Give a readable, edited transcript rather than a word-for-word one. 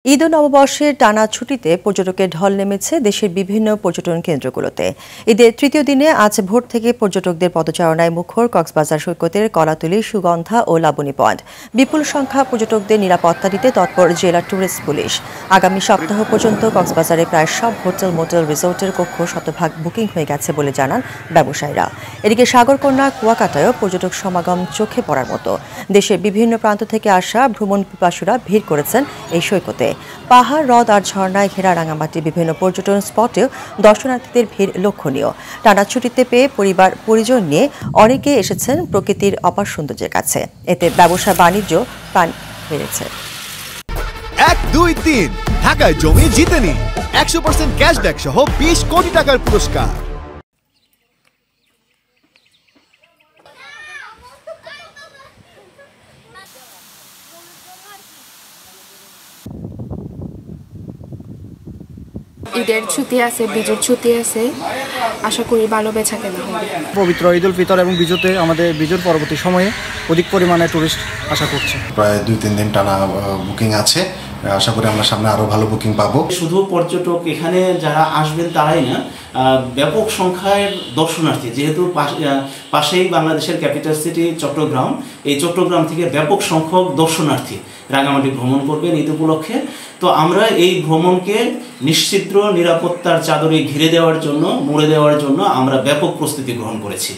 ঈদ ও নববর্ষের টানা ছুটিতে পর্যটকের ঢল নেমেছে দেশের বিভিন্ন পর্যটন কেন্দ্রগুলোতে। ঈদের তৃতীয় দিনে আজ ভোর থেকে পর্যটকদের পদচারণায় মুখর কক্সবাজার সৈকতের কলাতলী, সুগন্ধা ও লাবণী পয়েন্ট। বিপুল সংখ্যা পর্যটকদের নিরাপত্তা দিতে তৎপর জেলা ট্যুরিস্ট পুলিশ। আগামী সপ্তাহ পর্যন্ত কক্সবাজারে প্রায় সব হোটেল, মোটেল, রিসোর্টের কক্ষ শতভাগ বুকিং হয়ে গেছে বলে জানান ব্যবসায়ীরা। এদিকে সাগরকন্যা, কুয়াকাটায়ও পর্যটক সমাগম চোখে পড়ার মতো। দেশের বিভিন্ন প্রান্ত থেকে আসা ভ্রমণ পিপাসুরা ভিড় করেছেন এই সৈকতে। পাহাড়, হ্রদ আর ঝর্ণায় ঘেরা রাঙামাটির বিভিন্ন পর্যটন স্পটেও দর্শনার্থীদের ভিড় লক্ষণীয়। টানা ছুটিতে পেয়ে পরিবার পরিজন নিয়ে অনেকে এসেছেন প্রকৃতির অপার সৌন্দর্যের কাছে। এতে ব্যবসা বাণিজ্য প্রাণ বেড়েছে। 1, 2, 3 ঢাকায় জমি জিতে নিন 100% ক্যাশব্যাক সহ 20 কোটি টাকার পুরস্কার। ঈদের ছুটি আছে, বিজুর ছুটি আছে, আশা করি ভালো বেচাকেনা হবে। পবিত্র ঈদ উল ফিতর এবং বিজুতে আমাদের বিজুর পরবর্তী সময়ে অধিক পরিমাণে টুরিস্ট আশা করছি। প্রায় 2-3 দিন টানা বুকিং আছে, আশা করি আমরা সামনে আরো ভালো বুকিং পাবো। শুধু পর্যটক এখানে যারা আসবেন তারাই না, ব্যাপক সংখ্যায় দর্শনার্থী, যেহেতু পাশেই বাংলাদেশের ক্যাপিটাল সিটি চট্টগ্রাম, এই চট্টগ্রাম থেকে ব্যাপক সংখ্যক দর্শনার্থী রাঙামাটি ভ্রমণ করবেন ঈদ উপলক্ষে। তো আমরা এই ভ্রমণকে নিশ্চিদ্র নিরাপত্তার চাদরে ঘিরে দেওয়ার জন্য, মুড়ে দেওয়ার জন্য আমরা ব্যাপক প্রস্তুতি গ্রহণ করেছি।